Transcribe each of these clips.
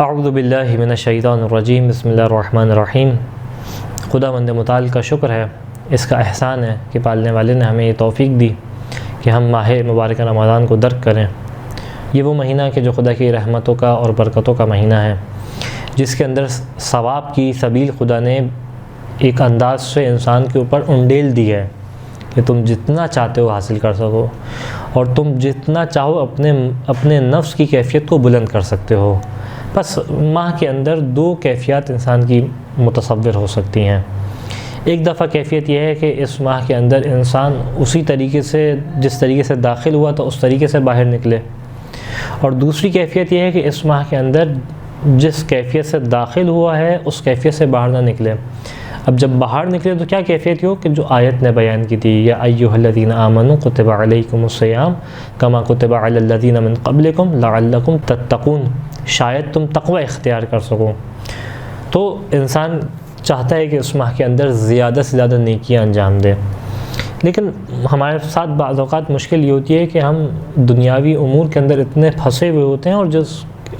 اعوذ باللہ من الشیطان الرجیم، بسم اللہ الرحمن الرحیم۔ خداوند متعال کا شکر ہے، اس کا احسان ہے کہ پالنے والے نے ہمیں یہ توفیق دی کہ ہم ماہ مبارک رمضان کو درک کریں۔ یہ وہ مہینہ کہ جو خدا کی رحمتوں کا اور برکتوں کا مہینہ ہے، جس کے اندر ثواب کی سبیل خدا نے ایک انداز سے انسان کے اوپر انڈیل دی ہے کہ تم جتنا چاہتے ہو حاصل کر سکو، اور تم جتنا چاہو اپنے نفس کی کیفیت کو بلند کر سکتے ہو۔ بس ماہ کے اندر دو کیفیات انسان کی متصور ہو سکتی ہیں۔ ایک دفعہ کیفیت یہ ہے کہ اس ماہ کے اندر انسان اسی طریقے سے جس طریقے سے داخل ہوا تو اس طریقے سے باہر نکلے، اور دوسری کیفیت یہ ہے کہ اس ماہ کے اندر جس کیفیت سے داخل ہوا ہے اس کیفیت سے باہر نہ نکلے۔ اب جب باہر نکلے تو کیا کیفیت ہو کہ جو آیت نے بیان کی تھی، یا ایھا الذین آمنوا کتب علیکم الصیام کما کتب علی الذین من قبلکم لعلکم تتقون، شاید تم تقوی اختیار کر سکو۔ تو انسان چاہتا ہے کہ اس ماہ کے اندر زیادہ سے زیادہ نیکیاں انجام دے، لیکن ہمارے ساتھ بعض اوقات مشکل یہ ہوتی ہے کہ ہم دنیاوی امور کے اندر اتنے پھنسے ہوئے ہوتے ہیں، اور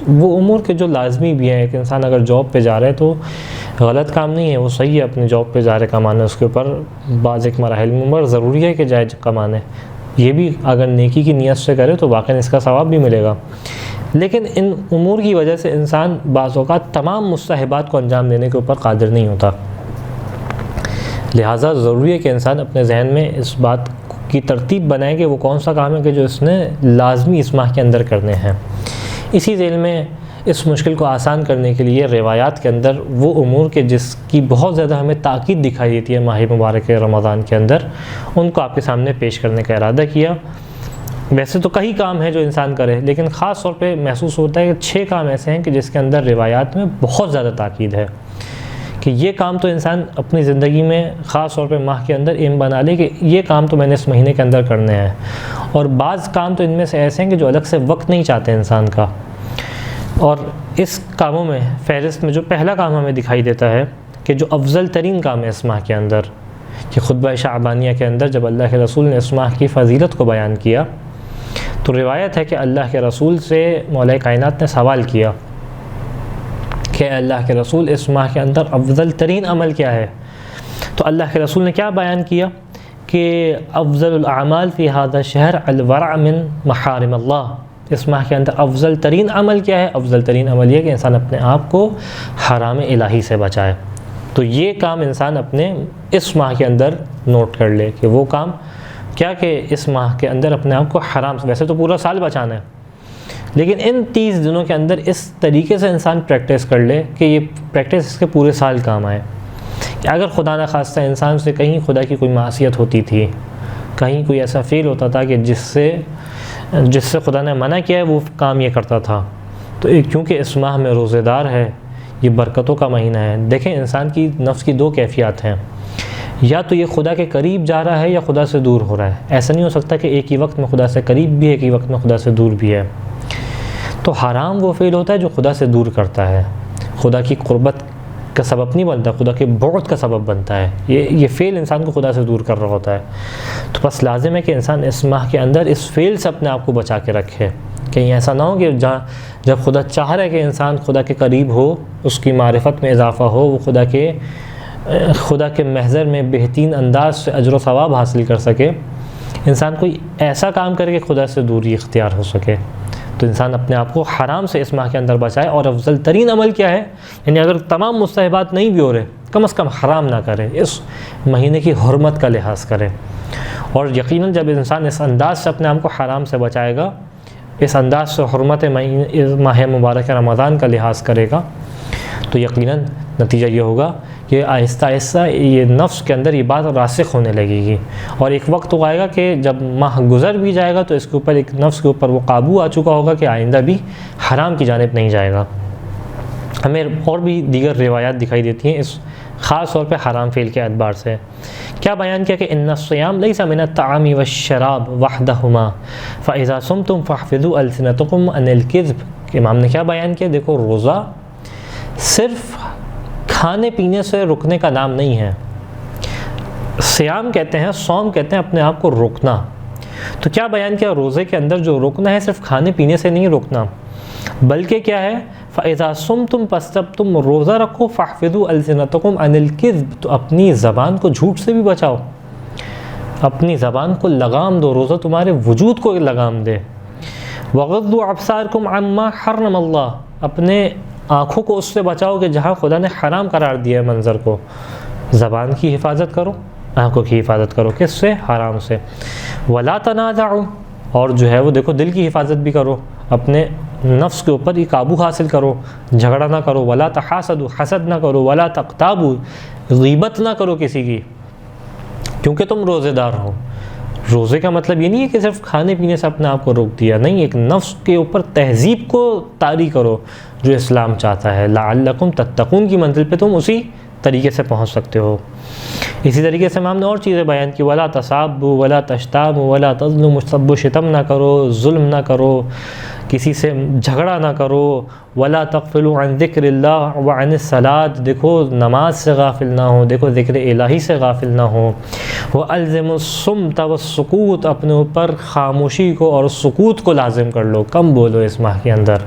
وہ امور کے جو لازمی بھی ہیں کہ انسان اگر جاب پہ جا رہا ہے تو غلط کام نہیں ہے، وہ صحیح ہے، اپنے جاب پہ جا رہے کمانے، اس کے اوپر بعض ایک مراحل میں ضروری ہے کہ جائے کمانے، یہ بھی اگر نیکی کی نیت سے کرے تو واقعاً اس کا ثواب بھی ملے گا۔ لیکن ان امور کی وجہ سے انسان بعض اوقات تمام مستحبات کو انجام دینے کے اوپر قادر نہیں ہوتا، لہٰذا ضروری ہے کہ انسان اپنے ذہن میں اس بات کی ترتیب بنائے کہ وہ کون سا کام ہے کہ جو اس نے لازمی اس ماہ کے اندر کرنے ہیں۔ اسی ذیل میں اس مشکل کو آسان کرنے کے لیے روایات کے اندر وہ امور کے جس کی بہت زیادہ ہمیں تاکید دکھائی دیتی ہے ماہ مبارک رمضان کے اندر، ان کو آپ کے سامنے پیش کرنے کا ارادہ کیا۔ ویسے تو کئی کام ہیں جو انسان کرے، لیکن خاص طور پہ محسوس ہوتا ہے کہ 6 کام ایسے ہیں کہ جس کے اندر روایات میں بہت زیادہ تاکید ہے کہ یہ کام تو انسان اپنی زندگی میں خاص طور پہ ماہ کے اندر ایم بنا لے کہ یہ کام تو میں نے اس مہینے کے اندر کرنے ہیں۔ اور بعض کام تو ان میں سے ایسے ہیں کہ جو الگ سے وقت نہیں چاہتے انسان کا، اور اس کاموں میں فہرست میں جو پہلا کام ہمیں دکھائی دیتا ہے کہ جو افضل ترین کام ہے اس ماہ کے اندر، کہ خطبہ شعبانیہ کے اندر جب اللہ کے رسول نے اس ماہ کی فضیلت کو بیان کیا تو روایت ہے کہ اللہ کے رسول سے مولا کائنات نے سوال کیا کہ اللہ کے رسول اس ماہ کے اندر افضل ترین عمل کیا ہے؟ تو اللہ کے رسول نے کیا بیان کیا کہ افضل الاعمال فی ھذا الشہر الورع من محارم اللہ، اس ماہ کے اندر افضل ترین عمل کیا ہے؟ افضل ترین عمل یہ کہ انسان اپنے آپ کو حرام الہی سے بچائے۔ تو یہ کام انسان اپنے اس ماہ کے اندر نوٹ کر لے کہ وہ کام کیا کہ اس ماہ کے اندر اپنے آپ کو حرام سے، ویسے تو پورا سال بچانا ہے لیکن ان 30 دنوں کے اندر اس طریقے سے انسان پریکٹس کر لے کہ یہ پریکٹس اس کے پورے سال کام آئے، کہ اگر خدا نہ خواستہ انسان سے کہیں خدا کی کوئی معصیت ہوتی تھی، کہیں کوئی ایسا فعل ہوتا تھا کہ جس سے خدا نے منع کیا ہے وہ کام یہ کرتا تھا، تو کیونکہ اس ماہ میں روزے دار ہے، یہ برکتوں کا مہینہ ہے۔ دیکھیں انسان کی نفس کی 2 کیفیات ہیں، یا تو یہ خدا کے قریب جا رہا ہے یا خدا سے دور ہو رہا ہے، ایسا نہیں ہو سکتا کہ ایک ہی وقت میں خدا سے قریب بھی ہے، ایک ہی وقت میں خدا سے دور بھی ہے۔ تو حرام وہ فعل ہوتا ہے جو خدا سے دور کرتا ہے، خدا کی قربت کا سبب نہیں بنتا، خدا کے بعد کا سبب بنتا ہے، یہ فعل انسان کو خدا سے دور کر رہا ہوتا ہے۔ تو بس لازم ہے کہ انسان اس ماہ کے اندر اس فعل سے اپنے آپ کو بچا کے رکھے، کہیں ایسا نہ ہو کہ جب خدا چاہ رہا ہے کہ انسان خدا کے قریب ہو، اس کی معرفت میں اضافہ ہو، وہ خدا کے محضر میں بہترین انداز سے اجر و ثواب حاصل کر سکے، انسان کوئی ایسا کام کرے کہ خدا سے دوری اختیار ہو سکے، تو انسان اپنے آپ کو حرام سے اس ماہ کے اندر بچائے۔ اور افضل ترین عمل کیا ہے؟ یعنی اگر تمام مستحبات نہیں بھی ہو رہے، کم از کم حرام نہ کرے، اس مہینے کی حرمت کا لحاظ کرے۔ اور یقیناً جب انسان اس انداز سے اپنے آپ کو حرام سے بچائے گا، اس انداز سے حرمت ماہ مبارک رمضان کا لحاظ کرے گا، تو یقیناً نتیجہ یہ ہوگا کہ آہستہ آہستہ یہ نفس کے اندر یہ بات راسخ ہونے لگے گی، اور ایک وقت تو آئے گا کہ جب ماہ گزر بھی جائے گا تو اس کے اوپر ایک نفس کے اوپر وہ قابو آ چکا ہوگا کہ آئندہ بھی حرام کی جانب نہیں جائے گا۔ ہمیں اور بھی دیگر روایات دکھائی دیتی ہیں اس خاص طور پہ حرام فعل کے اعتبار سے۔ کیا بیان کیا کہ ان الصیام لیس من الطعام والشراب وحدہما فاذا صمتم فاحفظوا السنتکم عن الکذب، کہ امام نے کیا بیان کیا؟ دیکھو روزہ صرف کھانے پینے سے رکنے کا نام نہیں ہے، صیام کہتے ہیں، صوم کہتے ہیں اپنے آپ کو روکنا۔ تو کیا بیان کیا؟ روزے کے اندر جو روکنا ہے صرف کھانے پینے سے نہیں روکنا، بلکہ کیا ہے؟ فَإِذَا صُمْتُمْ پس جب تم روزہ رکھو فَاحْفِظُوا أَلْسِنَتَكُمْ عَنِ الْكِذْبِ تو اپنی زبان کو جھوٹ سے بھی بچاؤ، اپنی زبان کو لگام دو، روزہ تمہارے وجود کو لگام دے۔ وَغَضُّوا أَبْصَارَكُمْ عَمَّا حَرَّمَ اللَّهُ اپنے آنکھوں کو اس سے بچاؤ کہ جہاں خدا نے حرام قرار دیا ہے منظر کو۔ زبان کی حفاظت کرو، آنکھوں کی حفاظت کرو، کس سے؟ حرام سے۔ وَلَا تَنَازَعُوا اور جو ہے وہ دیکھو دل کی حفاظت بھی کرو، اپنے نفس کے اوپر ہی قابو حاصل کرو، جھگڑا نہ کرو۔ وَلَا تَحَاسَدُوا حسد نہ کرو۔ وَلَا تَغْتَابُوا غیبت نہ کرو کسی کی، کیونکہ تم روزے دار ہو۔ روزے کا مطلب یہ نہیں ہے کہ صرف کھانے پینے سے اپنے آپ کو روک دیا، نہیں، ایک نفس کے اوپر تہذیب کو طاری کرو جو اسلام چاہتا ہے۔ لعلکم تتقون کی منزل پہ تم اسی طریقے سے پہنچ سکتے ہو۔ اسی طریقے سے امام نے اور چیزیں بیان کی، ولا تسابوا ولا تشتموا ولا تظلموا سب و شتم نہ کرو، ظلم نہ کرو، کسی سے جھگڑا نہ کرو۔ ولا تغفلوا عن ذکر اللہ وعن الصلاۃ دیکھو نماز سے غافل نہ ہو، دیکھو ذکر الہی سے غافل نہ ہو۔ والزموا الصمت والسکوت اپنے اوپر خاموشی کو اور سکوت کو لازم کر لو، کم بولو اس ماہ کے اندر،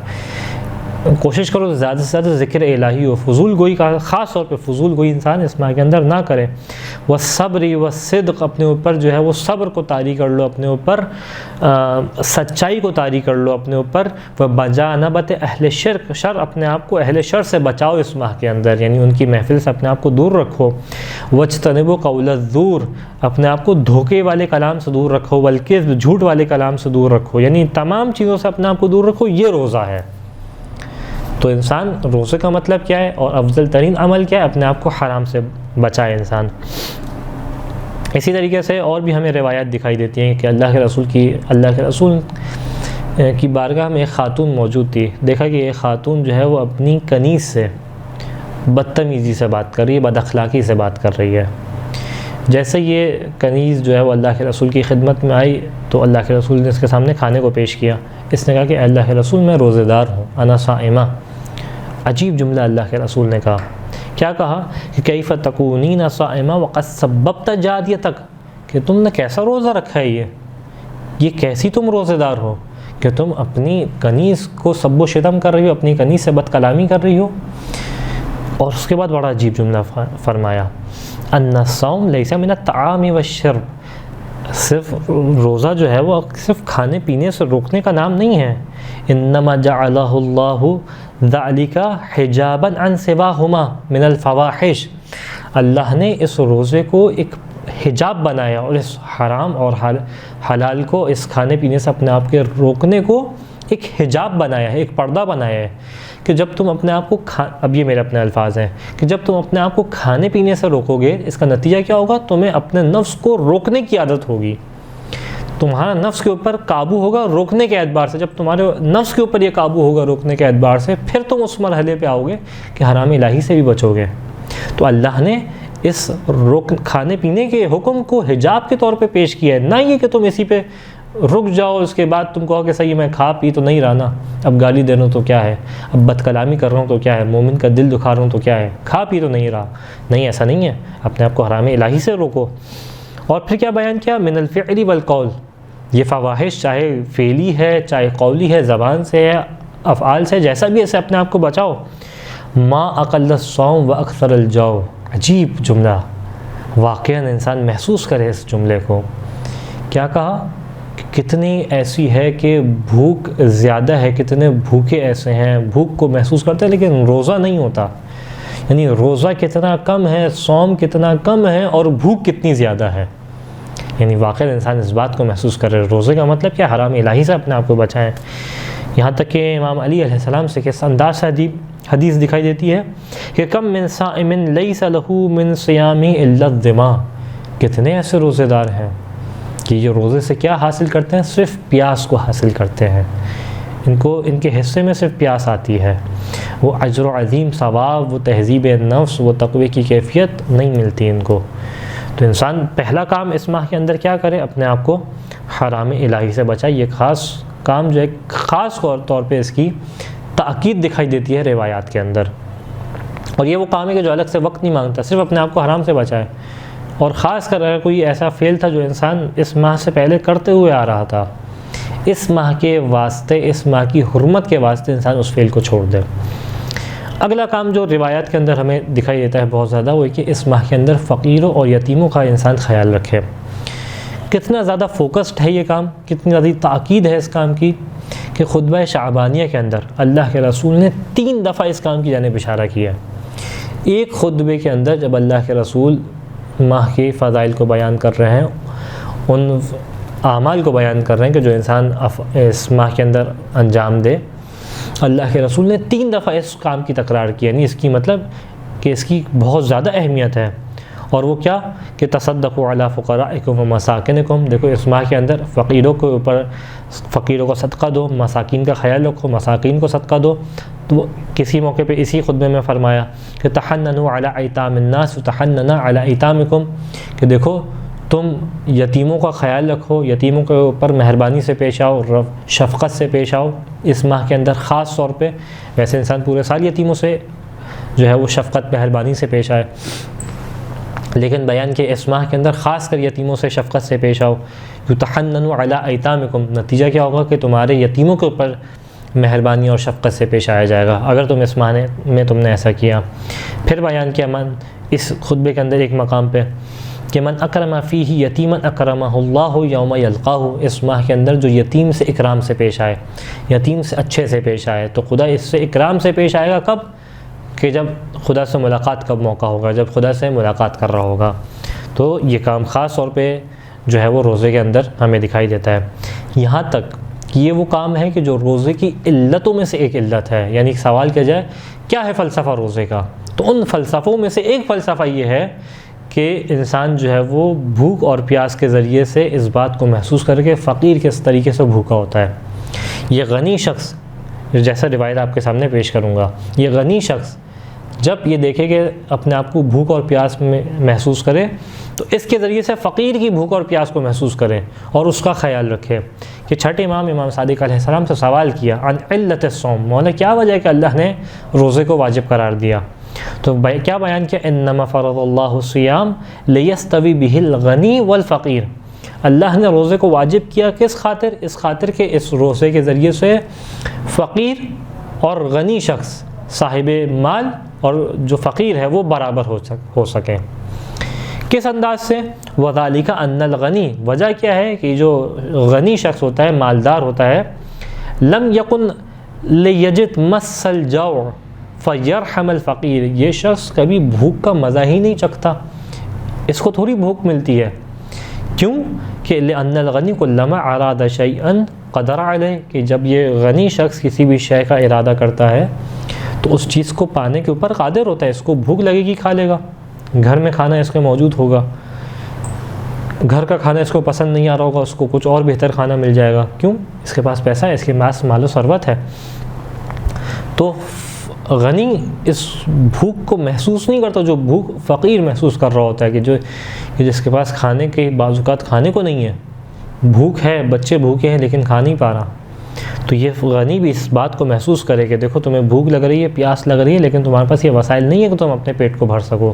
کوشش کرو زیادہ سے زیادہ ذکر الہی ہو، فضول گوئی کا خاص طور پہ فضول گوئی انسان اس ماہ کے اندر نہ کرے۔ والصبر والصدق اپنے اوپر جو ہے وہ صبر کو طاری کر لو، اپنے اوپر سچائی کو طاری کر لو اپنے اوپر۔ وبجانبت اہل شرک شر اپنے آپ کو اہل شر سے بچاؤ اس ماہ کے اندر، یعنی ان کی محفل سے اپنے آپ کو دور رکھو۔ واجتنبوا قول الزور اپنے آپ کو دھوکے والے کلام سے دور رکھو، والکذب جھوٹ والے کلام سے دور رکھو، یعنی تمام چیزوں سے اپنے آپ کو دور رکھو۔ یہ روزہ ہے۔ تو انسان روزے کا مطلب کیا ہے اور افضل ترین عمل کیا ہے؟ اپنے آپ کو حرام سے بچائے انسان۔ اسی طریقے سے اور بھی ہمیں روایات دکھائی دیتی ہیں کہ اللہ کے رسول کی بارگاہ میں ایک خاتون موجود تھی، دیکھا کہ ایک خاتون جو ہے وہ اپنی کنیز سے بدتمیزی سے بات کر رہی ہے، بد اخلاقی سے بات کر رہی ہے۔ جیسے یہ کنیز جو ہے وہ اللہ کے رسول کی خدمت میں آئی تو اللہ کے رسول نے اس کے سامنے کھانے کو پیش کیا۔ اس نے کہا کہ اللہ کے رسول میں روزے دار ہوں، انا صائمہ۔ عجیب جملہ اللہ کے رسول نے کہا، کیا کہا کہ کیف تکونین صائمہ وقد سببت جاریتک، کہ تم نے کیسا روزہ رکھا ہے، یہ کیسی تم روزے دار ہو کہ تم اپنی کنیز کو سب و شتم کر رہی ہو، اپنی کنیز سے بد کلامی کر رہی ہو۔ اور اس کے بعد بڑا عجیب جملہ فرمایا، ان الصوم لیس من الطعام والشرب، صرف روزہ جو ہے وہ صرف کھانے پینے سے روکنے کا نام نہیں ہے۔ انما جعلہ اللہ ذلک حجابا عن سواہما من الفواحش، اللہ نے اس روزے کو ایک حجاب بنایا اور اس حرام اور حلال کو، اس کھانے پینے سے اپنے آپ کے روکنے کو ایک حجاب بنایا ہے، ایک پردہ بنایا ہے کہ جب تم اپنے آپ کو اب یہ میرے اپنے الفاظ ہیں کہ جب تم اپنے آپ کو کھانے پینے سے روکو گے، اس کا نتیجہ کیا ہوگا؟ تمہیں اپنے نفس کو روکنے کی عادت ہوگی، تمہارا نفس کے اوپر قابو ہوگا روکنے کے اعتبار سے۔ جب تمہارے نفس کے اوپر یہ قابو ہوگا روکنے کے اعتبار سے، پھر تم اس مرحلے پہ آؤ گے کہ حرام الہی سے بھی بچو گے۔ تو اللہ نے اس کھانے پینے کے حکم کو حجاب کے طور پہ پیش کیا ہے، نہ یہ کہ تم اسی پہ رک جاؤ، اس کے بعد تم کہو کہ صحیح میں کھا پی تو نہیں رہا نا، اب گالی دے رہا ہوں تو کیا ہے، اب بد کلامی کر رہا ہوں تو کیا ہے، مومن کا دل دکھا رہا ہوں تو کیا ہے، کھا پی تو نہیں رہا۔ نہیں، ایسا نہیں ہے، اپنے آپ کو حرام الہی سے روکو۔ اور پھر کیا بیان کیا؟ من الفعل والقول، یہ فواحش چاہے فعلی ہے چاہے قولی ہے، زبان سے ہے افعال سے، جیسا بھی ایسے اپنے آپ کو بچاؤ۔ ما اقل الصوم و اکثر الجوع، عجیب جملہ، واقعاً انسان محسوس کرے اس جملے کو۔ کیا کہا کہ کتنی ایسی ہے کہ بھوک زیادہ ہے، کتنے بھوکے ایسے ہیں، بھوک کو محسوس کرتے ہیں لیکن روزہ نہیں ہوتا، یعنی روزہ کتنا کم ہے، صوم کتنا کم ہے اور بھوک کتنی زیادہ ہے، یعنی واقعاً انسان اس بات کو محسوس کرے۔ روزے کا مطلب کیا؟ حرام الہی سے اپنے آپ کو بچائیں۔ یہاں تک کہ امام علی علیہ السلام سے کس انداز سے حدیث دکھائی دیتی ہے کہ کم من صائم لیس لہ من صیام الا الظما، کتنے ایسے روزے دار ہیں کہ یہ روزے سے کیا حاصل کرتے ہیں؟ صرف پیاس کو حاصل کرتے ہیں، ان کے حصے میں صرف پیاس آتی ہے، وہ اجر و عظیم ثواب، وہ تہذیب نفس، وہ تقوی کی کیفیت نہیں ملتی ان کو۔ تو انسان پہلا کام اس ماہ کے اندر کیا کرے؟ اپنے آپ کو حرام الہی سے بچائے۔ یہ خاص کام جو ہے خاص طور پہ اس کی تاکید دکھائی دیتی ہے روایات کے اندر، اور یہ وہ کام ہے کہ جو الگ سے وقت نہیں مانگتا، صرف اپنے آپ کو حرام سے بچائے۔ اور خاص کر اگر کوئی ایسا فعل تھا جو انسان اس ماہ سے پہلے کرتے ہوئے آ رہا تھا، اس ماہ کے واسطے، اس ماہ کی حرمت کے واسطے انسان اس فعل کو چھوڑ دے۔ اگلا کام جو روایات کے اندر ہمیں دکھائی دیتا ہے بہت زیادہ، وہ ہے کہ اس ماہ کے اندر فقیروں اور یتیموں کا انسان خیال رکھے۔ کتنا زیادہ فوکسڈ ہے یہ کام، کتنی زیادہ تاکید ہے اس کام کی کہ خطبہ شعبانیہ کے اندر اللہ کے رسول نے 3 دفعہ اس کام کی جانب اشارہ کیا۔ ایک خطبے کے اندر جب اللہ کے رسول ماہ کے فضائل کو بیان کر رہے ہیں، ان اعمال کو بیان کر رہے ہیں کہ جو انسان اس ماہ کے اندر انجام دے، اللہ کے رسول نے 3 دفعہ اس کام کی تکرار کی، یعنی اس کی مطلب کہ اس کی بہت زیادہ اہمیت ہے۔ اور وہ کیا کہ تصدقوا علی فقرائکم و مساکنکم، دیکھو اس ماہ کے اندر فقیروں کے اوپر، فقیروں کو صدقہ دو، مساکین کا خیال رکھو، مساکین کو صدقہ دو۔ تو کسی موقع پہ اسی خطبے میں فرمایا کہ تحننوا علی ایتام الناس وتحننا علی ایتامکم، کہ دیکھو تم یتیموں کا خیال رکھو، یتیموں کے اوپر مہربانی سے پیش آؤ، شفقت سے پیش آؤ اس ماہ کے اندر خاص طور پہ۔ ویسے انسان پورے سال یتیموں سے جو ہے وہ شفقت مہربانی سے پیش آئے، لیکن بیان کہ اس ماہ کے اندر خاص کر یتیموں سے شفقت سے پیش آؤ۔ یتحننوا علی ایتامکم، نتیجہ کیا ہوگا کہ تمہارے یتیموں کے اوپر مہربانی اور شفقت سے پیش آیا جائے گا اگر تم اس ماہ میں تم نے ایسا کیا۔ پھر بیان کیا اس خطبے کے اندر ایک مقام پہ کہ من اکرم فیہ یتیما اکرمہ اللہ یوم یلقاہ، اس ماہ کے اندر جو یتیم سے اکرام سے پیش آئے، یتیم سے اچھے سے پیش آئے، تو خدا اس سے اکرام سے پیش آئے گا کب؟ کہ جب خدا سے ملاقات کا موقع ہوگا، جب خدا سے ملاقات کر رہا ہوگا۔ تو یہ کام خاص طور پہ جو ہے وہ روزے کے اندر ہمیں دکھائی دیتا ہے۔ یہاں تک کہ یہ وہ کام ہے کہ جو روزے کی علتوں میں سے ایک علت ہے، یعنی سوال کیا جائے کیا ہے فلسفہ روزے کا، تو ان فلسفوں میں سے ایک فلسفہ یہ ہے کہ انسان جو ہے وہ بھوک اور پیاس کے ذریعے سے اس بات کو محسوس کر کے فقیر کس طریقے سے بھوکا ہوتا ہے۔ یہ غنی شخص، جیسا روایت آپ کے سامنے پیش کروں گا، یہ غنی شخص جب یہ دیکھے کہ اپنے آپ کو بھوک اور پیاس میں محسوس کرے، تو اس کے ذریعے سے فقیر کی بھوک اور پیاس کو محسوس کرے اور اس کا خیال رکھے۔ کہ چھٹے امام صادق علیہ السلام سے سوال کیا عن علت الصوم، مولا کیا وجہ ہے کہ اللہ نے روزے کو واجب قرار دیا؟ تو کیا بیان کیا؟ انما فرض اللہ الصیام لیستوی بہ الغنی والفقیر، اللہ نے روزے کو واجب کیا کس خاطر؟ اس خاطر کہ اس روزے کے ذریعے سے فقیر اور غنی شخص، صاحب مال اور جو فقیر ہے وہ برابر ہو سکیں۔ کس انداز سے؟ وذالک ان الغنی، وجہ کیا ہے کہ جو غنی شخص ہوتا ہے، مالدار ہوتا ہے، لم یکن لیجد مس الجوع فیرحم الفقیر، یہ شخص کبھی بھوک کا مزہ ہی نہیں چکھتا، اس کو تھوڑی بھوک ملتی ہے۔ کیوں؟ کہ لأن الغنی کلما اراد شیئا قدر علیہ، کہ جب یہ غنی شخص کسی بھی شے کا ارادہ کرتا ہے تو اس چیز کو پانے کے اوپر قادر ہوتا ہے۔ اس کو بھوک لگے گی کھا لے گا، گھر میں کھانا اس کے موجود ہوگا، گھر کا کھانا اس کو پسند نہیں آ رہا ہوگا، اس کو کچھ اور بہتر کھانا مل جائے گا۔ کیوں؟ اس کے پاس پیسہ ہے، اس کے پاس مال و ثروت ہے۔ تو غنی اس بھوک کو محسوس نہیں کرتا جو بھوک فقیر محسوس کر رہا ہوتا ہے، کہ جس کے پاس کھانے کے بعض اوقات کھانے کو نہیں ہے، بھوک ہے، بچے بھوکے ہیں لیکن کھا نہیں پا رہا۔ تو یہ غنی بھی اس بات کو محسوس کرے کہ دیکھو تمہیں بھوک لگ رہی ہے، پیاس لگ رہی ہے، لیکن تمہارے پاس یہ وسائل نہیں ہے کہ تم اپنے پیٹ کو بھر سکو۔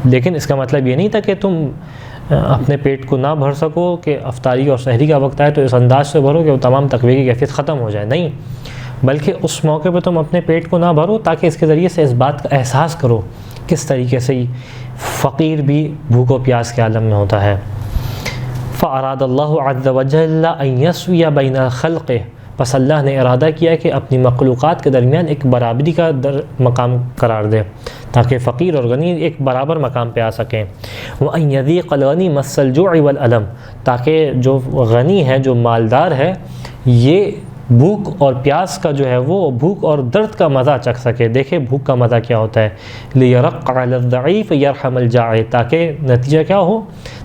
لیکن اس کا مطلب یہ نہیں تھا کہ تم اپنے پیٹ کو نہ بھر سکو، کہ افطاری اور سحری کا وقت آئے تو اس انداز سے بھرو کہ وہ تمام تقوی کی کیفیت ختم ہو جائے، نہیں، بلکہ اس موقع پہ تم اپنے پیٹ کو نہ بھرو تاکہ اس کے ذریعے سے اس بات کا احساس کرو کس طریقے سے فقیر بھی بھوک و پیاس کے عالم میں ہوتا ہے۔ فَأَرَادَ اللَّهُ عَزَّ وَجَلَّ أَن يَسْوِيَ بَيْنَ خَلْقِهِ، بس اللہ نے ارادہ کیا کہ اپنی مخلوقات کے درمیان ایک برابری کا مقام قرار دے تاکہ فقیر اور غنی ایک برابر مقام پہ آ سکیں۔ وَأَن يَذِيقَ الْغَنِي مَسَّ الْجُوعِ وَالْأَلَمِ، تاکہ جو غنی ہے، جو مالدار ہے، یہ بھوک اور پیاس کا جو ہے وہ بھوک اور درد کا مزہ چکھ سکے۔ دیکھیں بھوک کا مزہ کیا ہوتا ہے، لِيَرَقَّ عَلَى الضَّعِيفِ يَرْحَمَ الْجَائِعِ، تاکہ نتیجہ کیا ہو،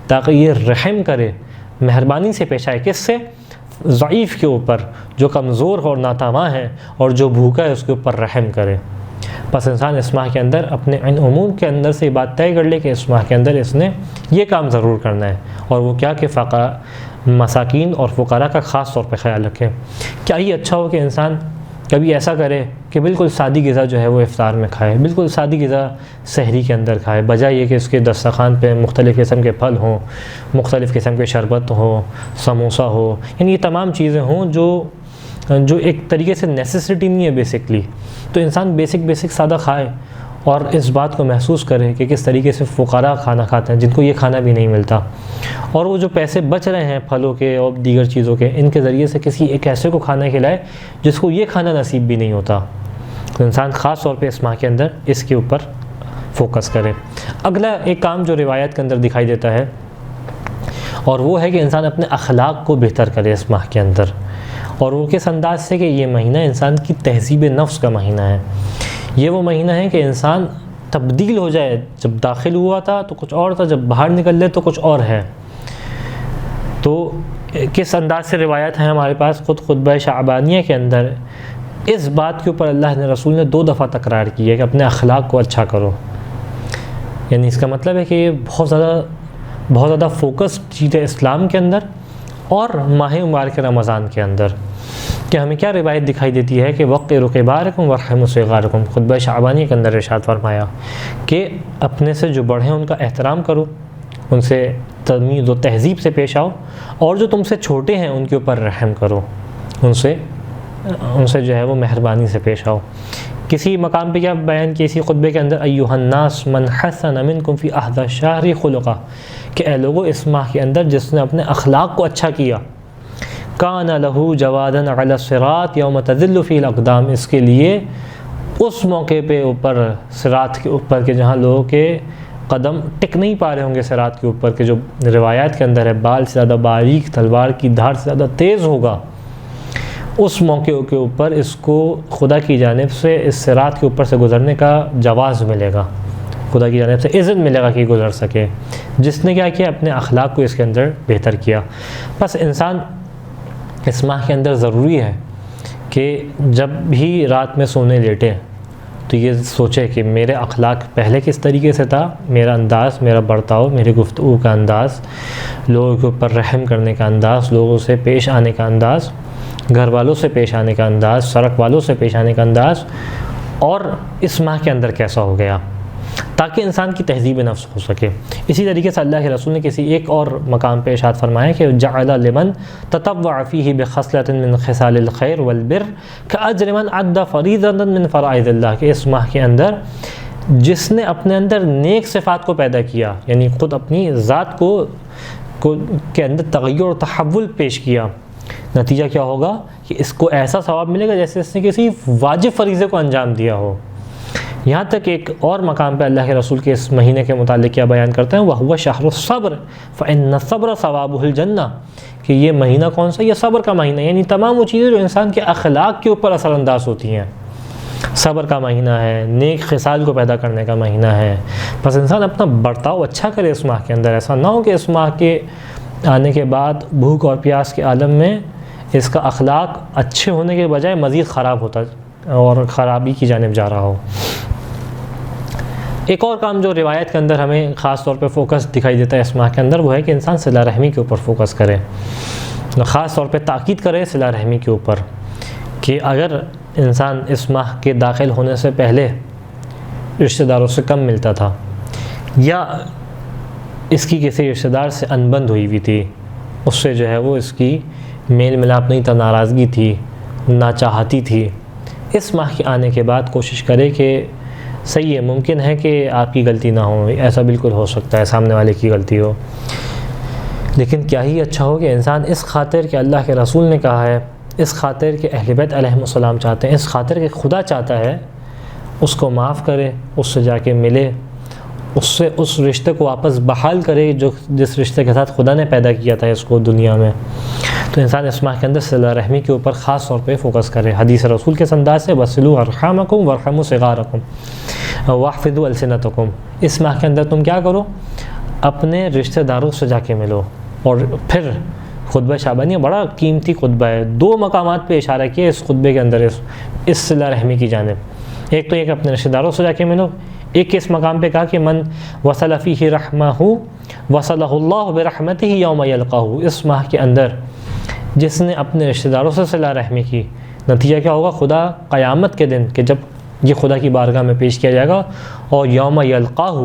تاکہ یہ رحم کرے، مہربانی سے پیش آئے، کس سے؟ ضعیف کے اوپر، جو کمزور اور ناتواں ہے اور جو بھوکا ہے اس کے اوپر رحم کرے۔ بس انسان اس ماہ کے اندر اپنے ان امور کے اندر سے یہ بات طے کر لے کہ اس ماہ کے اندر اس نے یہ کام ضرور کرنا ہے، اور وہ کیا کہ مساکین اور فقراء کا خاص طور پہ خیال رکھے۔ کیا یہ اچھا ہو کہ انسان کبھی ایسا کرے کہ بالکل سادی غذا جو ہے وہ افطار میں کھائے، بالکل سادی غذا سحری کے اندر کھائے، بجائے یہ کہ اس کے دسترخوان پہ مختلف قسم کے پھل ہوں، مختلف قسم کے شربت ہوں، سموسہ ہو، یعنی یہ تمام چیزیں ہوں جو ایک طریقے سے نیسیسٹی نہیں ہے بیسکلی. تو انسان بیسک سادہ کھائے اور اس بات کو محسوس کرے کہ کس طریقے سے فقراء کھانا کھاتے ہیں جن کو یہ کھانا بھی نہیں ملتا، اور وہ جو پیسے بچ رہے ہیں پھلوں کے اور دیگر چیزوں کے، ان کے ذریعے سے کسی ایک ایسے کو کھانا کھلائے جس کو یہ کھانا نصیب بھی نہیں ہوتا. تو انسان خاص طور پہ اس ماہ کے اندر اس کے اوپر فوکس کرے. اگلا ایک کام جو روایت کے اندر دکھائی دیتا ہے، اور وہ ہے کہ انسان اپنے اخلاق کو بہتر کرے اس ماہ کے اندر. اور وہ کس انداز سے کہ یہ مہینہ انسان کی تہذیب نفس کا مہینہ ہے. یہ وہ مہینہ ہے کہ انسان تبدیل ہو جائے. جب داخل ہوا تھا تو کچھ اور تھا، جب باہر نکل لے تو کچھ اور ہے. تو کس انداز سے روایت ہے ہمارے پاس، خطبہ شعبانیہ کے اندر اس بات کے اوپر اللہ نے رسول نے 2 دفعہ تکرار کی ہے کہ اپنے اخلاق کو اچھا کرو. یعنی اس کا مطلب ہے کہ یہ بہت زیادہ فوکس چیز ہے اسلام کے اندر اور ماہ مبارک رمضان کے اندر. کہ ہمیں کیا روایت دکھائی دیتی ہے کہ وقروا کبارکم وارحموا صغارکم. خطبہ شعبانیہ کے اندر ارشاد فرمایا کہ اپنے سے جو بڑے ہیں ان کا احترام کرو، ان سے تمیز و تہذیب سے پیش آؤ، اور جو تم سے چھوٹے ہیں ان کے اوپر رحم کرو، ان سے جو ہے وہ مہربانی سے پیش آؤ. کسی مقام پہ کیا بیان کیا اسی خطبے کے اندر، ایھا الناس من حسن منکم فی احد الشہر خلقا، کہ اے لوگو اس ماہ کے اندر جس نے اپنے اخلاق کو اچھا کیا، کان لہ جوادا علی الصراط یوم تذل فی الاقدام، اس کے لیے اس موقع پہ اوپر صراط کے اوپر کہ جہاں لوگوں کے قدم ٹک نہیں پا رہے ہوں گے صراط کے اوپر، کہ جو روایات کے اندر ہے بال سے زیادہ باریک، تلوار کی دھار سے زیادہ تیز ہوگا، اس موقع کے اوپر اس کو خدا کی جانب سے اس صراط کے اوپر سے گزرنے کا جواز ملے گا، خدا کی جانب سے اذن ملے گا کہ گزر سکے، جس نے کیا کیا اپنے اخلاق کو اس کے اندر بہتر کیا. بس انسان اس ماہ کے اندر ضروری ہے کہ جب بھی رات میں سونے لیٹے تو یہ سوچے کہ میرے اخلاق پہلے کس طریقے سے تھا، میرا انداز، میرا برتاؤ، میری گفتگو کا انداز، لوگوں کے اوپر رحم کرنے کا انداز، لوگوں سے پیش آنے کا انداز، گھر والوں سے پیش آنے کا انداز، سڑک والوں سے پیش آنے کا انداز، اور اس ماہ کے اندر کیسا ہو گیا، تاکہ انسان کی تہذیب نفس ہو سکے. اسی طریقے سے اللہ کے رسول نے کسی ایک اور مقام پہ ارشاد فرمایا کہ جعل لمن تطوع فیہ بخصلۃ من خصال الخیر والبر کاجر من عد فریضۃ من فرائض اللہ، کہ اس ماہ کے اندر جس نے اپنے اندر نیک صفات کو پیدا کیا، یعنی خود اپنی ذات کو کے اندر تغیر و تحول پیش کیا، نتیجہ کیا ہوگا کہ اس کو ایسا ثواب ملے گا جیسے اس نے کسی واجب فریضے کو انجام دیا ہو. یہاں تک ایک اور مقام پہ اللہ کے رسول کے اس مہینے کے متعلق کیا بیان کرتے ہیں، وَهُوَ شَهْرُ الصَّبْرِ فَإِنَّ الصَّبْرَ ثَوَابُهُ الْجَنَّةِ، کہ یہ مہینہ کون سا، یہ صبر کا مہینہ، یعنی تمام وہ چیزیں جو انسان کے اخلاق کے اوپر اثر انداز ہوتی ہیں. صبر کا مہینہ ہے، نیک خصال کو پیدا کرنے کا مہینہ ہے. بس انسان اپنا برتاؤ اچھا کرے اس ماہ کے اندر. ایسا نہ ہو کہ اس ماہ کے آنے کے بعد بھوک اور پیاس کے عالم میں اس کا اخلاق اچھے ہونے کے بجائے مزید خراب ہوتا اور خرابی کی جانب جا رہا ہو. ایک اور کام جو روایت کے اندر ہمیں خاص طور پہ فوکس دکھائی دیتا ہے اس ماہ کے اندر، وہ ہے کہ انسان صلہ رحمی کے اوپر فوکس کرے، خاص طور پہ تاکید کرے صلہ رحمی کے اوپر، کہ اگر انسان اس ماہ کے داخل ہونے سے پہلے رشتہ داروں سے کم ملتا تھا، یا اس کی کسی رشتہ دار سے انبند ہوئی ہوئی تھی، اس سے جو ہے وہ اس کی میل ملاپ نہیں تھا، ناراضگی تھی، ناچاہتی تھی، اس ماہ کے آنے کے بعد کوشش کرے کہ صحیح ہے، ممکن ہے کہ آپ کی غلطی نہ ہو، ایسا بالکل ہو سکتا ہے سامنے والے کی غلطی ہو، لیکن کیا ہی اچھا ہو کہ انسان اس خاطر کہ اللہ کے رسول نے کہا ہے، اس خاطر کہ اہل بیت علیہم السلام چاہتے ہیں، اس خاطر کہ خدا چاہتا ہے، اس کو معاف کرے، اس سے جا کے ملے، اس سے اس رشتے کو واپس بحال کرے جس رشتے کے ساتھ خدا نے پیدا کیا تھا اس کو دنیا میں. تو انسان اس ماہ کے اندر صلہ رحمی کے اوپر خاص طور پہ فوکس کرے. حدیث رسول کے انداز سے وَصِلُوا أَرْحَامَكُمْ وَارْحَمُوا صِغَارَكُمْ وَاحْفِظُوا أَلْسِنَتَكُمْ، اس ماہ کے اندر تم کیا کرو، اپنے رشتہ داروں سے جا کے ملو. اور پھر خطبہ شعبانیہ بڑا قیمتی خطبہ ہے، 2 مقامات پہ اشارہ کیا اس خطبے کے اندر اس صلہ رحمی کی جانب. ایک تو ایک اپنے رشتہ داروں سے جا کے ملو، ایک اس مقام پہ کہا کہ من وصل فیہ رحمہ وصلہ اللہ برحمتہ یوم یلقاہ، اس ماہ کے اندر جس نے اپنے رشتہ داروں سے صلہ رحمی کی، نتیجہ کیا ہوگا؟ خدا قیامت کے دن کہ جب یہ خدا کی بارگاہ میں پیش کیا جائے گا، اور یوم یلقاہ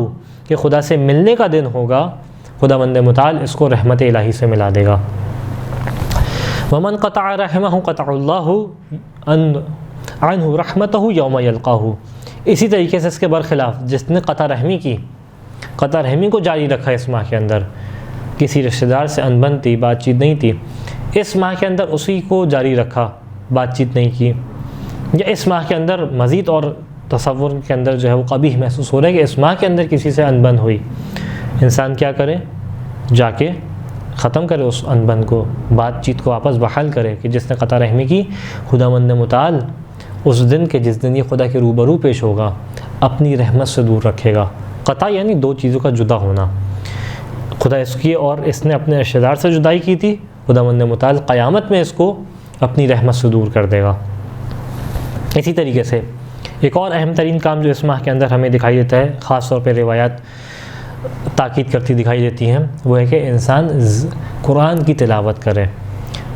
کہ خدا سے ملنے کا دن ہوگا، خدا بند متعال اس کو رحمت الہی سے ملا دے گا۔ ومن قطع رحمہ قطع اللہ عنہ رحمتہ یوم یلقاہ، اسی طریقے سے اس کے برخلاف جس نے قطع رحمی کو جاری رکھا اس ماہ کے اندر، کسی رشتہ دار سے انبن تھی، بات چیت نہیں تھی، اس ماہ کے اندر اسی کو جاری رکھا، بات چیت نہیں کی، یا اس ماہ کے اندر مزید اور تصور کے اندر جو ہے وہ قبیح محسوس ہو رہا ہے کہ اس ماہ کے اندر کسی سے انبن ہوئی، انسان کیا کرے؟ جا کے ختم کرے اس انبن کو، بات چیت کو واپس بحال کرے کہ جس نے قطع رحمی کی، خداوند متعال اس دن کے جس دن یہ خدا کے روبرو پیش ہوگا اپنی رحمت سے دور رکھے گا۔ قطع یعنی دو چیزوں کا جدا ہونا، خدا اس کی اور اس نے اپنے رشتہ دار سے جدائی کی تھی، خداوند متعال قیامت میں اس کو اپنی رحمت سے دور کر دے گا۔ اسی طریقے سے ایک اور اہم ترین کام جو اس ماہ کے اندر ہمیں دکھائی دیتا ہے، خاص طور پہ روایات تاکید کرتی دکھائی دیتی ہیں، وہ ہے کہ انسان قرآن کی تلاوت کرے،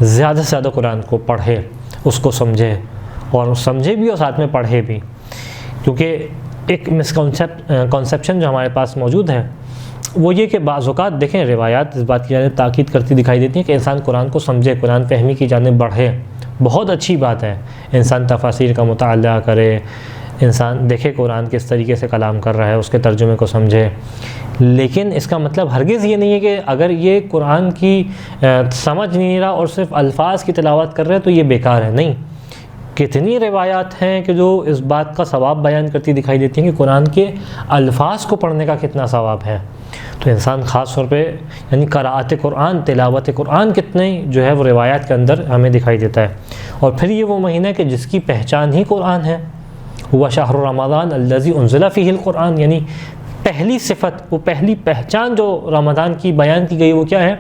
زیادہ سے زیادہ قرآن کو پڑھے، اس کو سمجھے، اور سمجھے بھی اور ساتھ میں پڑھے بھی، کیونکہ ایک مسکنسیپشن جو ہمارے پاس موجود ہے وہ یہ کہ بعض اوقات دیکھیں روایات اس بات کی جانب تاکید کرتی دکھائی دیتی ہیں کہ انسان قرآن کو سمجھے، قرآن فہمی کی جانب بڑھے، بہت اچھی بات ہے، انسان تفاسیر کا مطالعہ کرے، انسان دیکھے قرآن کس طریقے سے کلام کر رہا ہے، اس کے ترجمے کو سمجھے، لیکن اس کا مطلب ہرگز یہ نہیں ہے کہ اگر یہ قرآن کی سمجھ نہیں رہا اور صرف الفاظ کی تلاوت کر رہے تو یہ بیکار ہے، نہیں۔ کتنی روایات ہیں کہ جو اس بات کا ثواب بیان کرتی دکھائی دیتی ہیں کہ قرآن کے الفاظ کو پڑھنے کا کتنا ثواب ہے، تو انسان خاص طور پہ یعنی قراءت قرآن، تلاوت قرآن کتنے جو ہے وہ روایات کے اندر ہمیں دکھائی دیتا ہے۔ اور پھر یہ وہ مہینہ ہے کہ جس کی پہچان ہی قرآن ہے، ہوا شہر رمضان الذی انزل فیہ القرآن، یعنی پہلی صفت، وہ پہلی پہچان جو رمضان کی بیان کی گئی وہ کیا ہے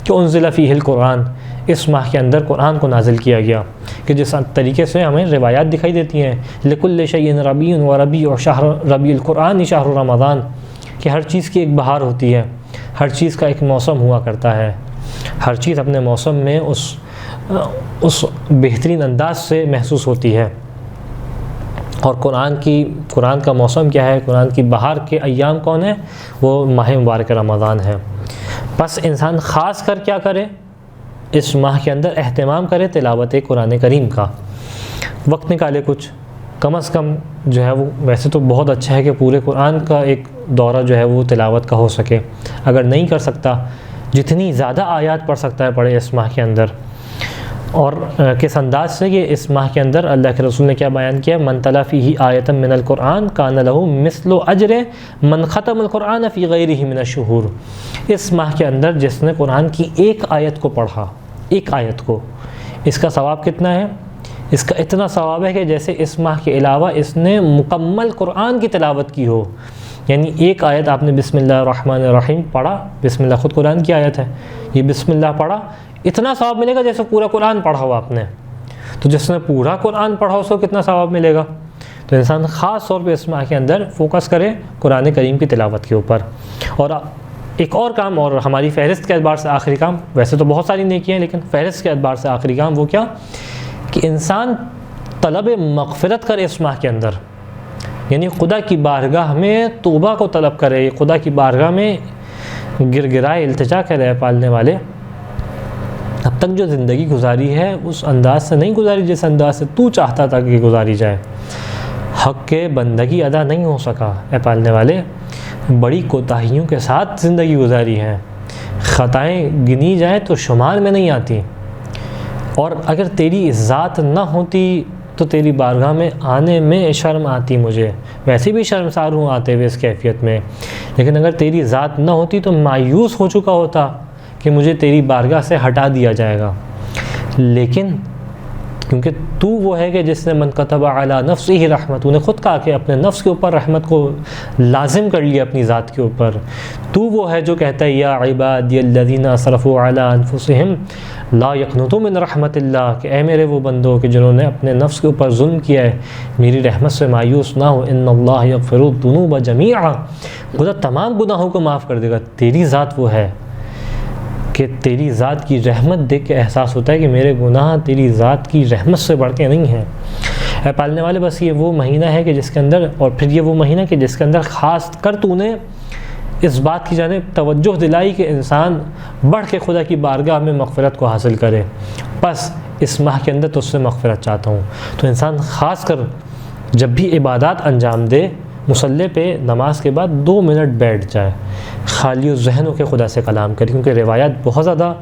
کہ انزل فیہ القرآن، اس ماہ کے اندر قرآن کو نازل کیا گیا، کہ جس طریقے سے ہمیں روایات دکھائی دیتی ہیں لکل شیء ربیع و ربیع شہر ربیع القرآن شہر رمضان، کہ ہر چیز کی ایک بہار ہوتی ہے، ہر چیز کا ایک موسم ہوا کرتا ہے، ہر چیز اپنے موسم میں اس بہترین انداز سے محسوس ہوتی ہے، اور قرآن کا موسم کیا ہے، قرآن کی بہار کے ایام کون ہیں؟ وہ ماہ مبارک رمضان ہے۔ بس انسان خاص کر کیا کرے؟ اس ماہ کے اندر اہتمام کرے تلاوت قرآن کریم کا، وقت نکالے کچھ، کم از کم جو ہے وہ، ویسے تو بہت اچھا ہے کہ پورے قرآن کا ایک دورہ جو ہے وہ تلاوت کا ہو سکے، اگر نہیں کر سکتا جتنی زیادہ آیات پڑھ سکتا ہے پڑھے اس ماہ کے اندر۔ اور کس انداز سے کہ اس ماہ کے اندر اللہ کے رسول نے کیا بیان کیا؟ من تلا فیہ آیۃ من القرآن کان لہ مثل اجر من ختم القرآن فی غیرہ من الشہور، اس ماہ کے اندر جس نے قرآن کی ایک آیت کو پڑھا، ایک آیت کو، اس کا ثواب کتنا ہے؟ اس کا اتنا ثواب ہے کہ جیسے اس ماہ کے علاوہ اس نے مکمل قرآن کی تلاوت کی ہو، یعنی ایک آیت آپ نے بسم اللہ الرحمن الرحیم پڑھا، بسم اللہ خود قرآن کی آیت ہے، یہ بسم اللہ پڑھا، اتنا ثواب ملے گا جیسے پورا قرآن پڑھا ہو آپ نے۔ تو جس نے پورا قرآن پڑھا اس کو کتنا ثواب ملے گا؟ تو انسان خاص طور پہ اس ماہ کے اندر فوکس کرے قرآن کریم کی تلاوت کے اوپر۔ اور ایک اور کام، اور ہماری فہرست کے اعتبار سے آخری کام، ویسے تو بہت ساری نیکیاں ہیں لیکن فہرست کے اعتبار سے آخری کام وہ کیا کہ انسان طلب مغفرت کرے اس ماہ کے اندر، یعنی خدا کی بارگاہ میں توبہ کو طلب کرے، خدا کی بارگاہ میں گر گرائے، التجا کرے، پالنے والے اب تک جو زندگی گزاری ہے اس انداز سے نہیں گزاری جس انداز سے تو چاہتا تھا کہ گزاری جائے، حق کے بندگی ادا نہیں ہو سکا، اے پالنے والے بڑی کوتاہیوں کے ساتھ زندگی گزاری ہے، خطائیں گنی جائیں تو شمار میں نہیں آتی، اور اگر تیری ذات نہ ہوتی تو تیری بارگاہ میں آنے میں شرم آتی، مجھے ویسے بھی شرمسار ہوں آتے ہوئے اس کیفیت میں، لیکن اگر تیری ذات نہ ہوتی تو مایوس ہو چکا ہوتا کہ مجھے تیری بارگاہ سے ہٹا دیا جائے گا، لیکن کیونکہ تو وہ ہے کہ جس نے من کتب علی نفسہ رحمت، تو نے خود کہا کہ اپنے نفس کے اوپر رحمت کو لازم کر لیا اپنی ذات کے اوپر، تو وہ ہے جو کہتا ہے یا عبادی الذین اسرفوا علی انفسہم لا یقنطوا من رحمت اللہ، کہ اے میرے وہ بندوں کہ جنہوں نے اپنے نفس کے اوپر ظلم کیا ہے میری رحمت سے مایوس نہ ہو، ان اللہ یغفر الذنوب جمیعا، خدا تمام گناہوں کو معاف کر دے گا، تیری ذات وہ ہے کہ تیری ذات کی رحمت دیکھ کے احساس ہوتا ہے کہ میرے گناہ تیری ذات کی رحمت سے بڑھ کے نہیں ہیں۔ اے پالنے والے، بس یہ وہ مہینہ ہے کہ جس کے اندر، اور پھر یہ وہ مہینہ کہ جس کے اندر خاص کر تو نے اس بات کی جانب توجہ دلائی کہ انسان بڑھ کے خدا کی بارگاہ میں مغفرت کو حاصل کرے، بس اس ماہ کے اندر تو اس سے مغفرت چاہتا ہوں۔ تو انسان خاص کر جب بھی عبادات انجام دے، مصلی پہ نماز کے بعد 2 منٹ بیٹھ جائے، خالی و ذہن ہو کے خدا سے کلام کرے، کیونکہ روایات بہت زیادہ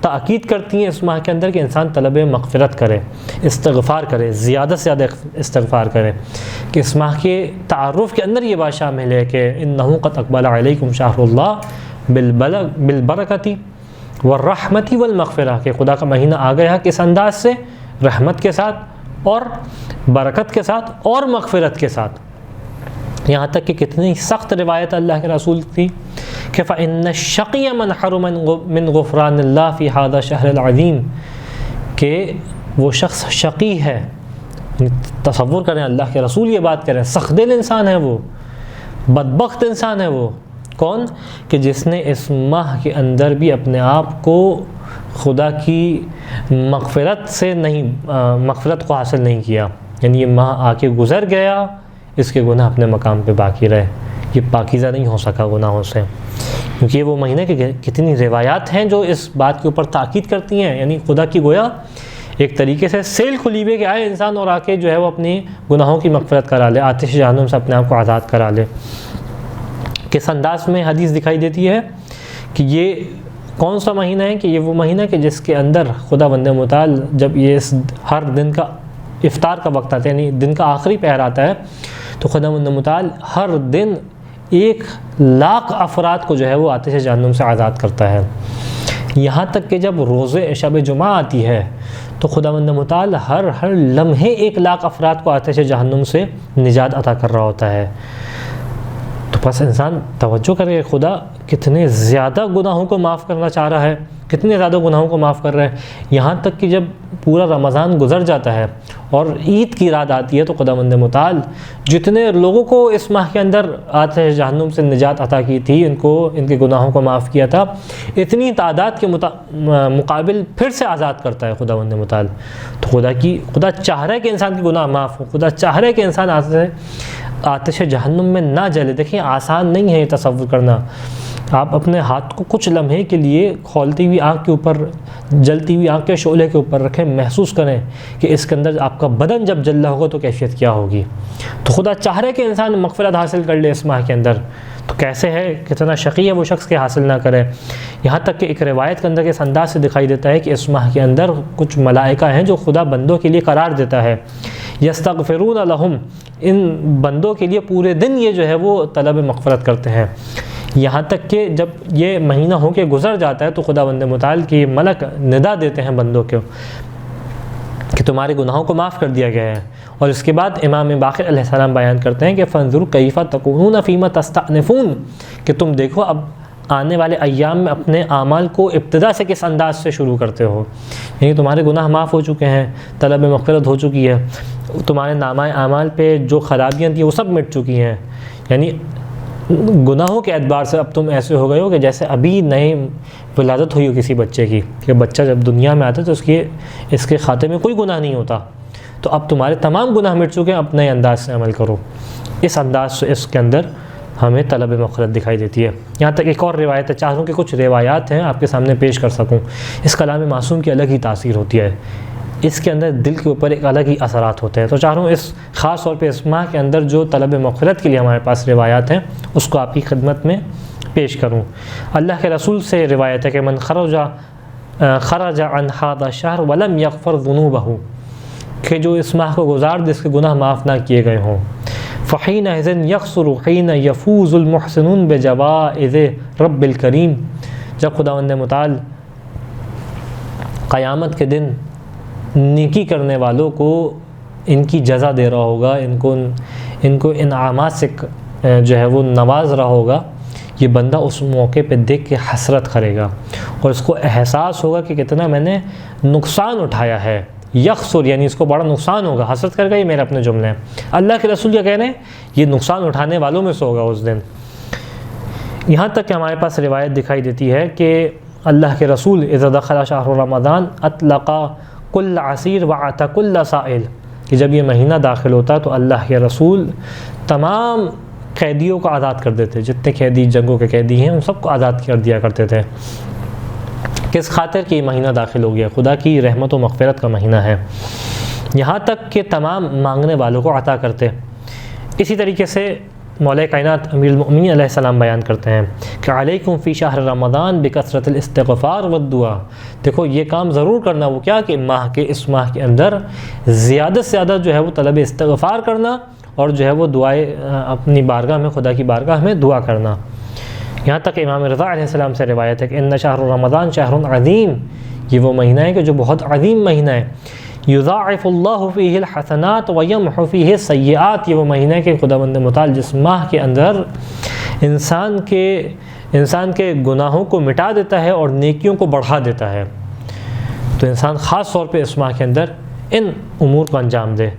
تاکید کرتی ہیں اس ماہ کے اندر کہ انسان طلب مغفرت کرے، استغفار کرے، زیادہ سے زیادہ استغفار کرے، کہ اس ماہ کے تعارف کے اندر یہ بات شامل ہے کہ انہ قد اقبل علیکم شہر اللہ بالبرکتی والرحمتی والمغفرہ، کہ خدا کا مہینہ آ گیا کس انداز سے؟ رحمت کے ساتھ اور برکت کے ساتھ اور مغفرت کے ساتھ۔ یہاں تک کہ کتنی سخت روایت اللہ کے رسول تھی کہ فَإِنَّ الشَّقِيَ مَنْ حَرُمَ مِنْ غُفْرَانِ اللَّهِ فِي هَذَا الشَّهْرِ الْعَظِيمِ، کہ وہ شخص شقی ہے۔ تصور کریں، اللہ کے رسول یہ بات کریں، سخت دل انسان ہے وہ، بدبخت انسان ہے وہ، کون؟ کہ جس نے اس ماہ کے اندر بھی اپنے آپ کو خدا کی مغفرت سے مغفرت کو حاصل نہیں کیا، یعنی یہ ماہ آ کے گزر گیا، اس کے گناہ اپنے مقام پہ باقی رہے، یہ پاکیزہ نہیں ہو سکا گناہوں سے۔ کیونکہ یہ وہ مہینہ کہ کتنی روایات ہیں جو اس بات کے اوپر تاکید کرتی ہیں، یعنی خدا کی گویا ایک طریقے سے سیل کھلی ہوئی کہ آئے انسان اور آ کے جو ہے وہ اپنی گناہوں کی مغفرت کرا لے، آتش جہنم سے اپنے آپ کو آزاد کرا لے۔ کس انداز میں حدیث دکھائی دیتی ہے کہ یہ کون سا مہینہ ہے؟ کہ یہ وہ مہینہ کہ جس کے اندر خدا بند متعال جب یہ ہر دن کا افطار کا وقت آتا ہے، یعنی دن کا آخری پہر آتا ہے، تو خدا بند متعال ہر دن 1,00,000 افراد کو جو ہے وہ آتش جہنم سے آزاد کرتا ہے۔ یہاں تک کہ جب روز شب جمعہ آتی ہے تو خدا بند متعال ہر لمحے 1,00,000 افراد کو آتش جہنم سے نجات عطا کر رہا ہوتا ہے۔ تو بس انسان توجہ کرے کہ خدا کتنے زیادہ گناہوں کو معاف کرنا چاہ رہا ہے، کتنے زیادہ گناہوں کو معاف کر رہا ہے۔ یہاں تک کہ جب پورا رمضان گزر جاتا ہے اور عید کی رات آتی ہے تو خداوند متعال جتنے لوگوں کو اس ماہ کے اندر آتش جہنم سے نجات عطا کی تھی، ان کے گناہوں کو معاف کیا تھا، اتنی تعداد کے مقابل پھر سے آزاد کرتا ہے خداوند متعال۔ تو خدا چاہ رہا ہے کہ انسان کے گناہ معاف ہو، خدا چاہ رہا ہے کہ انسان آتش جہنم میں نہ جلے۔ دیکھیں آسان نہیں ہے یہ تصور کرنا۔ آپ اپنے ہاتھ کو کچھ لمحے کے لیے کھولتی ہوئی آنکھ کے اوپر، جلتی ہوئی آنکھ کے شعلے کے اوپر رکھیں، محسوس کریں کہ اس کے اندر آپ کا بدن جب جل رہا ہوگا تو کیفیت کیا ہوگی۔ تو خدا چاہ رہے کہ انسان مغفرت حاصل کر لے اس ماہ کے اندر، تو کیسے ہے، کتنا شقی ہے وہ شخص کہ حاصل نہ کرے۔ یہاں تک کہ ایک روایت کے اندر اس انداز سے دکھائی دیتا ہے کہ اس ماہ کے اندر کچھ ملائکہ ہیں جو خدا بندوں کے لیے قرار دیتا ہے، یستغفرون لہم، ان بندوں کے لیے پورے دن یہ جو ہے وہ طلب مغفرت کرتے ہیں۔ یہاں تک کہ جب یہ مہینہ ہو کے گزر جاتا ہے تو خداوند متعال کی ملک ندا دیتے ہیں بندوں کو کہ تمہارے گناہوں کو معاف کر دیا گیا ہے۔ اور اس کے بعد امام باقر علیہ السلام بیان کرتے ہیں کہ فانظروا کیف تکونون فیما تستأنفون، کہ تم دیکھو اب آنے والے ایام میں اپنے اعمال کو ابتدا سے کس انداز سے شروع کرتے ہو، یعنی تمہارے گناہ معاف ہو چکے ہیں، طلب مغفرت ہو چکی ہے، تمہارے نامہ اعمال پہ جو خرابیاں تھیں وہ سب مٹ چکی ہیں، یعنی گناہوں کے اعتبار سے اب تم ایسے ہو گئے ہو کہ جیسے ابھی نئے ولادت ہوئی ہو کسی بچے کی، کہ بچہ جب دنیا میں آتا ہے تو اس کے کھاتے میں کوئی گناہ نہیں ہوتا، تو اب تمہارے تمام گناہ مٹ چکے ہیں، اب نئے انداز سے عمل کرو۔ اس انداز سے اس کے اندر ہمیں طلب مغفرت دکھائی دیتی ہے۔ یہاں تک ایک اور روایت ہے، چاہوں کہ کچھ روایات ہیں آپ کے سامنے پیش کر سکوں۔ اس کلام معصوم کی الگ ہی تاثیر ہوتی ہے، اس کے اندر دل کے اوپر ایک الگ ہی اثرات ہوتے ہیں۔ تو چاہ رہا ہوں اس خاص طور پہ اس ماہ کے اندر جو طلب مغفرت کے لیے ہمارے پاس روایات ہیں اس کو آپ کی خدمت میں پیش کروں۔ اللہ کے رسول سے روایت ہے کہ من خرج عن هذا الشهر ولم يغفر ذنوبه، کہ جو اس ماہ کو گزار دے اس کے گناہ معاف نہ کیے گئے ہوں، فحينئذ يخسر حين يفوز المحسنون بجوائز رب الكريم، جب خداوند متعال قیامت کے دن نیکی کرنے والوں کو ان کی جزا دے رہا ہوگا، ان کو انعامات سے جو ہے وہ نواز رہا ہوگا، یہ بندہ اس موقع پہ دیکھ کے حسرت کرے گا اور اس کو احساس ہوگا کہ کتنا میں نے نقصان اٹھایا ہے۔ یخسر یعنی اس کو بڑا نقصان ہوگا، حسرت کرے گا، یہ میرے اپنے جملے ہیں۔ اللہ کے رسول کیا کہہ رہے ہیں؟ یہ نقصان اٹھانے والوں میں سے ہوگا اس دن۔ یہاں تک کہ ہمارے پاس روایت دکھائی دیتی ہے کہ اللہ کے رسول اذا دخل شہر رمضان اطلق کل عسیر وعتق کل سائل، کہ جب یہ مہینہ داخل ہوتا تو اللہ کے رسول تمام قیدیوں کو آزاد کر دیتے، جتنے قیدی جنگوں کے قیدی ہیں ان سب کو آزاد کر دیا کرتے تھے۔ کس خاطر کہ یہ مہینہ داخل ہو گیا؟ خدا کی رحمت و مغفرت کا مہینہ ہے، یہاں تک کہ تمام مانگنے والوں کو عطا کرتے۔ اسی طریقے سے مولا کائنات امیر المؤمنین علیہ السلام بیان کرتے ہیں کہ علیکم فی شہر رمضان بکثرت الاستغفار والدعا، دیکھو یہ کام ضرور کرنا، وہ کیا کہ اس ماہ کے اندر زیادہ سے زیادہ جو ہے وہ طلب استغفار کرنا، اور جو ہے وہ دعائیں اپنی بارگاہ میں، خدا کی بارگاہ میں دعا کرنا۔ یہاں تک امام رضا علیہ السلام سے روایت ہے کہ ان شہر رمضان شہر عظیم، یہ وہ مہینہ ہے کہ جو بہت عظیم مہینہ ہے، یضاعف اللہ فیہ الحسنات ویمحو فیہ السیئات، یہ وہ مہینہ ہے کہ خداوند متعال جس ماہ کے اندر انسان کے گناہوں کو مٹا دیتا ہے اور نیکیوں کو بڑھا دیتا ہے۔ تو انسان خاص طور پہ اس ماہ کے اندر ان امور کو انجام دے۔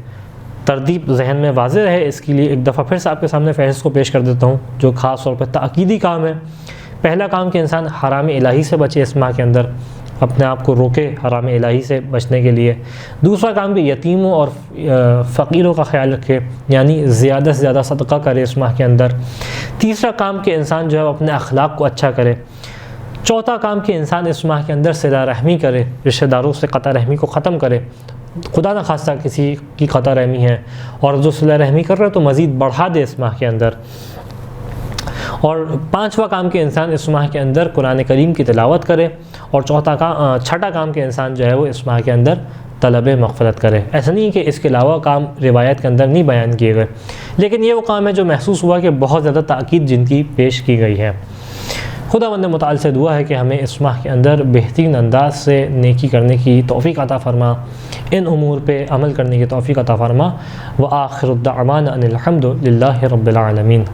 ترتیب ذہن میں واضح رہے، اس کے لیے ایک دفعہ پھر سے آپ کے سامنے فہرست کو پیش کر دیتا ہوں جو خاص طور پہ تاکیدی کام ہے۔ پہلا کام کہ انسان حرام الہی سے بچے، اس ماہ کے اندر اپنے آپ کو روکے حرام الہی سے بچنے کے لیے۔ دوسرا کام کہ یتیموں اور فقیروں کا خیال رکھے، یعنی زیادہ سے زیادہ صدقہ کرے اس ماہ کے اندر۔ تیسرا کام کہ انسان جو ہے اپنے اخلاق کو اچھا کرے۔ چوتھا کام کہ انسان اس ماہ کے اندر صلہ رحمی کرے، رشتہ داروں سے قطع رحمی کو ختم کرے۔ خدا نہ خواستہ کسی کی قطع رحمی ہے اور جو صلہ رحمی کر رہا ہے تو مزید بڑھا دے اس ماہ کے اندر۔ اور پانچواں کام کہ انسان اس ماہ کے اندر قرآن کریم کی تلاوت کرے، اور چھٹا کام کہ انسان جو ہے وہ اس ماہ کے اندر طلب مغفرت کرے۔ ایسا نہیں کہ اس کے علاوہ کام روایت کے اندر نہیں بیان کیے گئے، لیکن یہ وہ کام ہے جو محسوس ہوا کہ بہت زیادہ تاکید جن کی پیش کی گئی ہے۔ خداوند متعال سے دعا ہے کہ ہمیں اس ماہ کے اندر بہترین انداز سے نیکی کرنے کی توفیق عطا فرما، ان امور پہ عمل کرنے کی توفیق عطا فرما۔ وآخر الدعوانا ان الحمد للہ رب العالمین۔